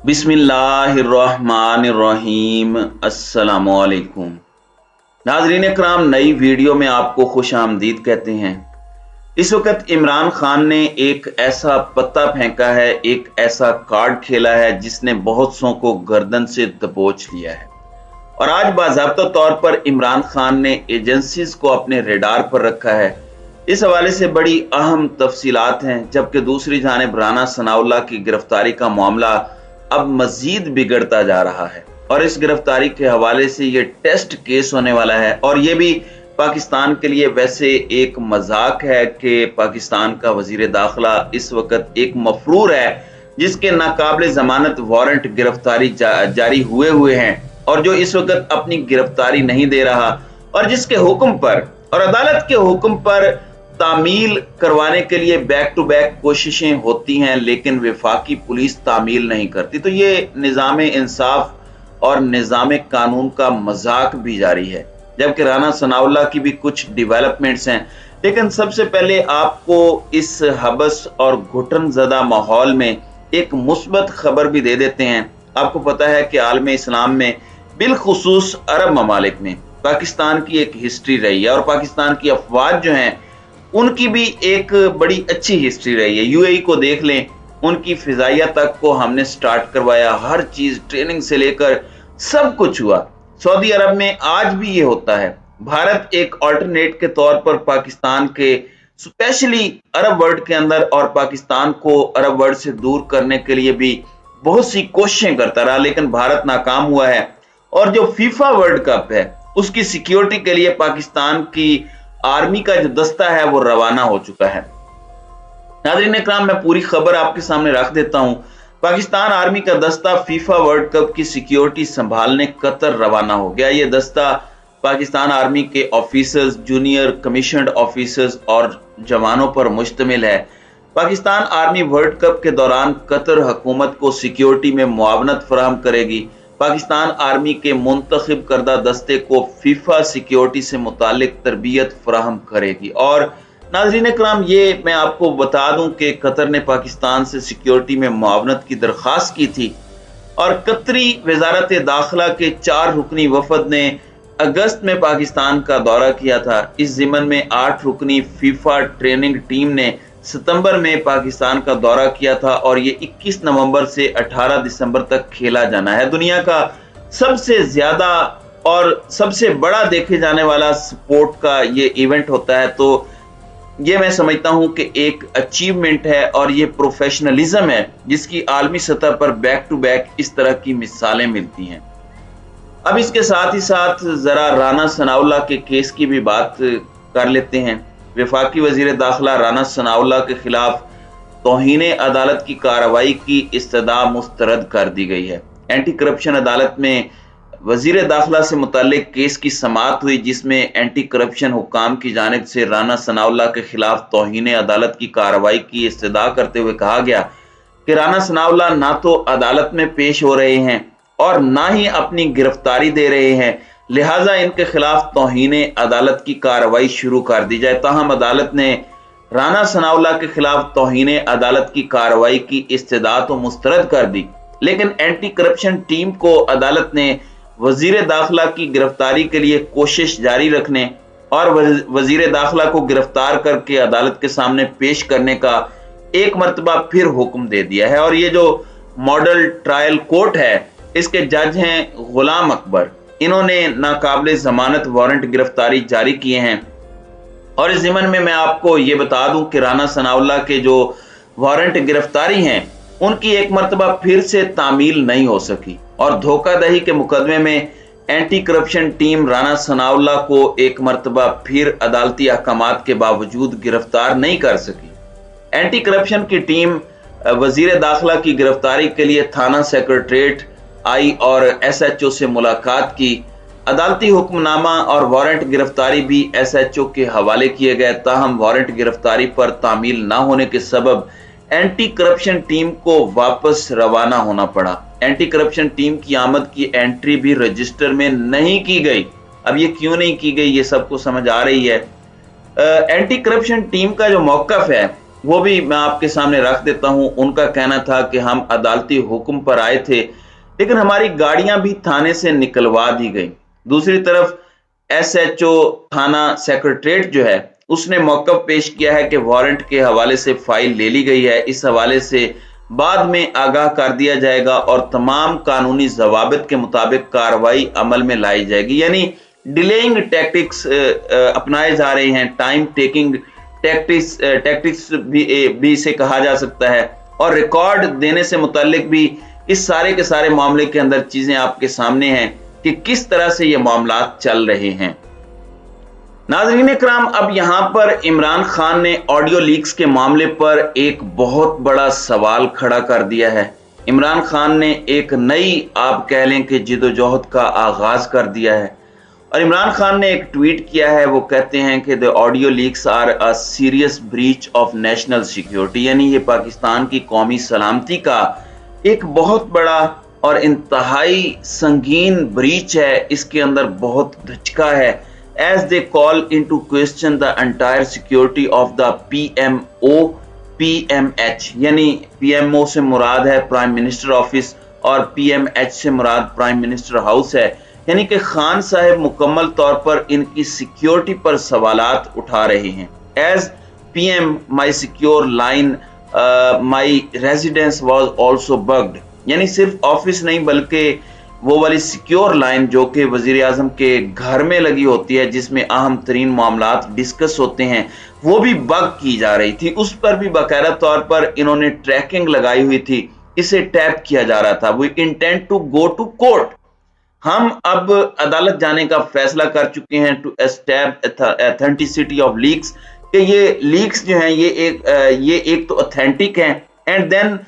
बिस्मिल्लाहिर्रहमानिर्रहीम। अस्सलामुअलैकुम। नाज़रीन इकराम, नई वीडियो में आपको खुश आमदीद कहते हैं। इस वक्त इमरान खान ने एक ऐसा पत्ता फेंका है, एक ऐसा कार्ड खेला है जिसने बहुत सौ को गर्दन से दबोच लिया है। और आज बाज़ाब्ता तौर पर इमरान खान ने एजेंसीज को अपने रेडार पर रखा है। इस हवाले से बड़ी अहम तफसीलात हैं, जबकि दूसरी जानिब राना सनाउल्लाह की गिरफ्तारी का मामला अब मजीद बिगड़ता जा रहा है और इस गिरफ्तारी के हवाले से ये टेस्ट केस होने वाला है। और ये भी पाकिस्तान के लिए वैसे एक मजाक है कि पाकिस्तान का वजीर दाखिला इस वक्त एक मफरूर है जिसके नाकाबिल जमानत वारंट गिरफ्तारी जारी हुए हैं और जो इस वक्त अपनी गिरफ्तारी नहीं दे रहा और जिसके हुक्म पर और अदालत के हुक्म पर तामील करवाने के लिए बैक टू बैक कोशिशें होती हैं, लेकिन वफाकी पुलिस तामील नहीं करती। तो ये निज़ाम इंसाफ और निज़ाम कानून का मजाक भी जारी है, जबकि राना सनाउल्लाह की भी कुछ डेवलपमेंट्स हैं। लेकिन सबसे पहले आपको इस हबस और घुटन ज़दा माहौल में एक मुस्बत खबर भी दे देते हैं। आपको पता है कि आलम इस्लाम में बिलखुसूस अरब ममालिक में पाकिस्तान की एक हिस्ट्री रही है और पाकिस्तान की अफवाज जो हैं उनकी भी एक बड़ी अच्छी हिस्ट्री रही है। यूएई को देख लें, उनकी फिजाइया तक को हमने स्टार्ट करवाया, हर चीज ट्रेनिंग से लेकर सब कुछ हुआ। सऊदी अरब में आज भी ये होता है। भारत एक ऑल्टरनेट के तौर पर पाकिस्तान के स्पेशली अरब वर्ल्ड के अंदर और पाकिस्तान को अरब वर्ल्ड से दूर करने के लिए भी बहुत सी कोशिशें करता रहा, लेकिन भारत नाकाम हुआ है। और जो फीफा वर्ल्ड कप है उसकी सिक्योरिटी के लिए पाकिस्तान की आर्मी का जो दस्ता है वो रवाना हो चुका है। नाज़रीन इकराम, मैं पूरी खबर आपके सामने रख देता हूं। पाकिस्तान आर्मी का दस्ता फीफा वर्ल्ड कप की सिक्योरिटी संभालने कतर रवाना हो गया। ये दस्ता पाकिस्तान आर्मी के ऑफिसर्स, जूनियर कमीशन्ड ऑफिसर्स और जवानों पर मुश्तमिल है। पाकिस्तान आर्मी वर्ल्ड कप के दौरान कतर हुकूमत को सिक्योरिटी में मुआवनत फराहम करेगी। पाकिस्तान आर्मी के मुंतखब करदा दस्ते को फीफा सिक्योरिटी से मुतालिक तरबियत फराहम करेगी। और नाज़रीन इकराम, ये मैं आपको बता दूं कि कतर ने पाकिस्तान से सिक्योरिटी में मुआवनत की दरख्वास्त की थी और कतरी वजारत दाखिला के 4 रुकनी वफद ने अगस्त में पाकिस्तान का दौरा किया था। इस ज़िमन में 8 रुकनी फीफा ट्रेनिंग टीम ने सितंबर में पाकिस्तान का दौरा किया था और ये 21 नवंबर से 18 दिसंबर तक खेला जाना है। दुनिया का सबसे ज्यादा और सबसे बड़ा देखे जाने वाला स्पोर्ट का ये इवेंट होता है। तो ये मैं समझता हूं कि एक अचीवमेंट है और ये प्रोफेशनलिज्म है जिसकी आलमी सतह पर बैक टू बैक इस तरह की मिसालें मिलती हैं। अब इसके साथ ही साथ जरा राना सनाउल्लाह के केस की भी बात कर लेते हैं। वफाकी वजीर दाखिला राना सनाउल्लाह के खिलाफ तौहीने अदालत की कार्रवाई की इस्तदा मुस्तरद कर दी गई है। एंटी करप्शन अदालत में वजीर दाखिला से मुतालिक केस की समाअत हुई, जिसमें एंटी करप्शन हुकाम की जानिब से राना सनाउल्लाह के खिलाफ तौहीने अदालत की कार्रवाई की इस्तदा करते हुए कहा गया कि राना सनाउल्लाह ना तो अदालत में पेश हो रहे हैं और ना ही अपनी गिरफ्तारी दे रहे हैं, लिहाजा इनके खिलाफ तौहीने अदालत की कार्रवाई शुरू कर दी जाए। ताहम अदालत ने राना सनाउल्लाह के खिलाफ तौहीने अदालत की कार्रवाई की इस्तदा तो मुस्तरद कर दी, लेकिन एंटी करप्शन टीम को अदालत ने वजीर दाखिला की गिरफ्तारी के लिए कोशिश जारी रखने और वजीर दाखिला को गिरफ्तार करके अदालत के सामने पेश करने का एक मरतबा फिर हुक्म दे दिया है। और ये जो मॉडल ट्रायल कोर्ट है, इसके जज हैं गुलाम अकबर। इन्होंने नाकाबिल जमानत वारंट गिरफ्तारी जारी किए हैं। और इस ज़िमन में मैं आपको ये बता दूं कि राना सनाउल्लाह के जो वारंट गिरफ्तारी हैं उनकी एक मरतबा फिर से तामील नहीं हो सकी और धोखाधड़ी के मुकदमे में anti corruption team Rana Sanaullah को एक मरतबा फिर अदालती अहकामात के बावजूद गिरफ्तार नहीं कर सकी। एंटी करप्शन की टीम वजीर दाखिला की गिरफ्तारी के लिए थाना सेक्रेटरीट आई और एसएचओ से मुलाकात की। अदालती हुक्मनामा और वारंट गिरफ्तारी भी एसएचओ के हवाले किए गए। ताहम वारंट गिरफ्तारी पर तामील ना होने के सबब एंटी करप्शन टीम को वापस रवाना होना पड़ा। एंटी करप्शन टीम की आमद की एंट्री भी रजिस्टर में नहीं की गई। अब ये क्यों नहीं की गई, ये सबको समझ आ रही है। एंटी करप्शन टीम का जो मौकफ है वो भी मैं आपके सामने रख देता हूं। उनका कहना था कि हम अदालती हुक्म पर आए थे, लेकिन हमारी गाड़ियां भी थाने से निकलवा दी गई। दूसरी तरफ SHO थाना सेक्रेटरीट जो है, उसने मौक़िफ़ पेश किया है कि वारंट के हवाले से फाइल ले ली गई है, इस हवाले से बाद में आगाह कर दिया जाएगा और तमाम कानूनी ज़वाबित के मुताबिक कार्रवाई अमल में लाई जाएगी। यानी डिलेइंग टैक्टिक्स अपनाए जा रहे हैं, टाइम टेकिंग टैक्टिक्स भी इसे कहा जा सकता है। और रिकॉर्ड देने से मुताल्लिक भी इस सारे के सारे मामले के अंदर चीजें आपके सामने हैं कि किस तरह से ये मामलात चल रहे हैं। नाज़रीन इकराम, अब यहां पर इमरान खान ने ऑडियो लीक्स के मामले पर एक बहुत बड़ा सवाल खड़ा कर दिया है। इमरान खान ने एक नई, आप कह लें कि जिदोजहद का आगाज कर दिया है और इमरान खान ने एक ट्वीट किया है। वो कहते हैं कि the audio leaks are a serious breach of national security, यानी ये पाकिस्तान की कौमी सलामती का एक बहुत बड़ा और इंतहाई संगीन ब्रीच है। इसके अंदर बहुत धचका है। As they call into question the entire security of the PMO PMH, यानी PMO से मुराद है प्राइम मिनिस्टर ऑफिस और PMH से मुराद प्राइम मिनिस्टर हाउस है। यानी कि खान साहब मुकम्मल तौर पर इनकी सिक्योरिटी पर सवालात उठा रहे हैं। As PM my secure line my residence was also bugged, यानी सिर्फ ऑफिस नहीं बल्कि वो वाली सिक्योर लाइन जो कि वजीर आजम के घर में लगी होती है, जिसमें अहम तरीन मामलात डिस्कस होते हैं, वो भी बग की जा रही थी। उस पर भी बाकायदा तौर पर इन्होंने ट्रैकिंग लगाई हुई थी, इसे टैप किया जा रहा था। We intend to go to court, हम अब अदालत जाने का फैसला कर चुके हैं to establish authenticity of leaks, कि ये लीक्स जो हैं ये एक तो ऑथेंटिक हैं, and then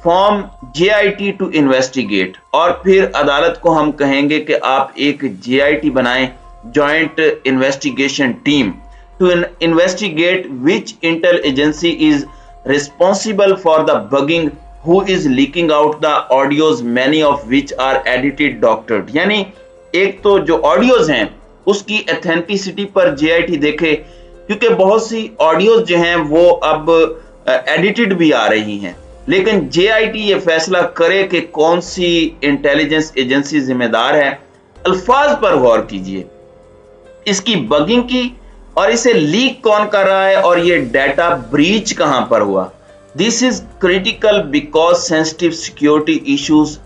form JIT to investigate, और फिर अदालत को हम कहेंगे कि आप एक JIT बनाएं, joint investigation team, to investigate which intel agency is responsible for the bugging, who is leaking out the audios, many of which are edited doctored। यानी एक तो जो ऑडियोज हैं उसकी एथेंटिसिटी पर JIT देखे, क्योंकि बहुत सी ऑडियोज जो हैं वो अब एडिटेड भी आ रही हैं, लेकिन JIT ये फैसला करे कि कौन सी इंटेलिजेंस एजेंसी जिम्मेदार है। अल्फाज पर गौर कीजिए, इसकी बगिंग की और इसे लीक कौन कर रहा है और ये डाटा ब्रीच कहां पर हुआ। This is critical because sensitive security issues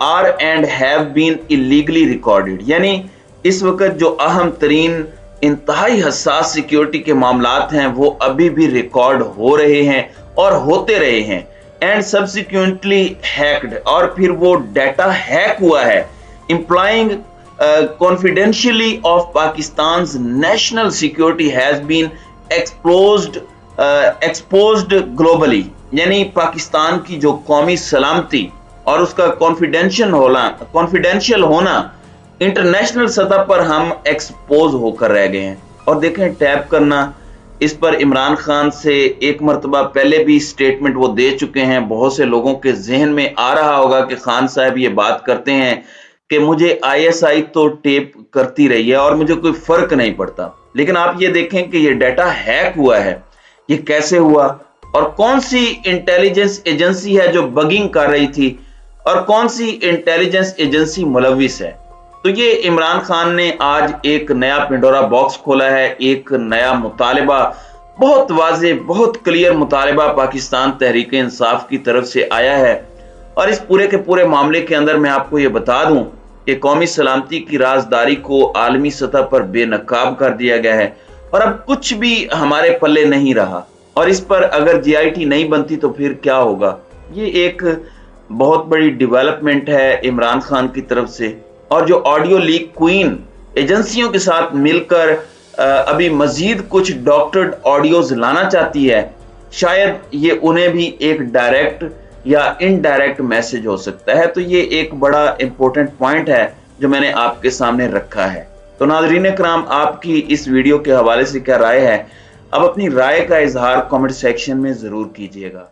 are and have been illegally recorded। यानी इस वक्त जो अहम तरीन इंतहाई हसास सिक्योरिटी के मामलात हैं वो अभी भी रिकॉर्ड हो रहे हैं और होते रहे हैं, एंड सब्सिक्वेंटली हैक्ड, और फिर वो डाटा हैक हुआ है, implying confidentially of Pakistan's national security has been exposed globally। यानी पाकिस्तान की जो कौमी सलामती और उसका कॉन्फिडेंशियल होना इंटरनेशनल सतह पर हम एक्सपोज होकर रह गए हैं। और देखें, टैप करना, इस पर इमरान खान से एक मरतबा पहले भी स्टेटमेंट वो दे चुके हैं। बहुत से लोगों के जहन में आ रहा होगा कि खान साहब ये बात करते हैं कि मुझे ISI तो टेप करती रही है और मुझे कोई फर्क नहीं पड़ता, लेकिन आप ये देखें कि ये डाटा हैक हुआ है। ये कैसे हुआ और कौन सी इंटेलिजेंस एजेंसी है जो बगिंग कर रही थी और कौन सी इंटेलिजेंस एजेंसी मुलविस है। तो ये इमरान खान ने आज एक नया पिंडोरा बॉक्स खोला है, एक नया मुतालिबा, बहुत वाज़े, बहुत क्लियर मुतालिबा पाकिस्तान तहरीक इंसाफ की तरफ से आया है। और इस पूरे के पूरे मामले के अंदर मैं आपको ये बता दूं कि कौमी सलामती की राजदारी को आलमी सतह पर बेनकाब कर दिया गया है और अब कुछ भी हमारे पल्ले नहीं रहा। और इस पर अगर JIT नहीं बनती तो फिर क्या होगा। ये एक बहुत बड़ी डेवलपमेंट है इमरान खान की तरफ से, और जो ऑडियो लीक क्वीन एजेंसियों के साथ मिलकर अभी मजीद कुछ डॉक्टर्ड ऑडियोज लाना चाहती है, शायद ये उन्हें भी एक डायरेक्ट या इनडायरेक्ट मैसेज हो सकता है। तो ये एक बड़ा इंपॉर्टेंट पॉइंट है जो मैंने आपके सामने रखा है। तो नाज़रीन इकराम, आपकी इस वीडियो के हवाले से क्या राय है? अब अपनी राय का इजहार कमेंट सेक्शन में जरूर कीजिएगा।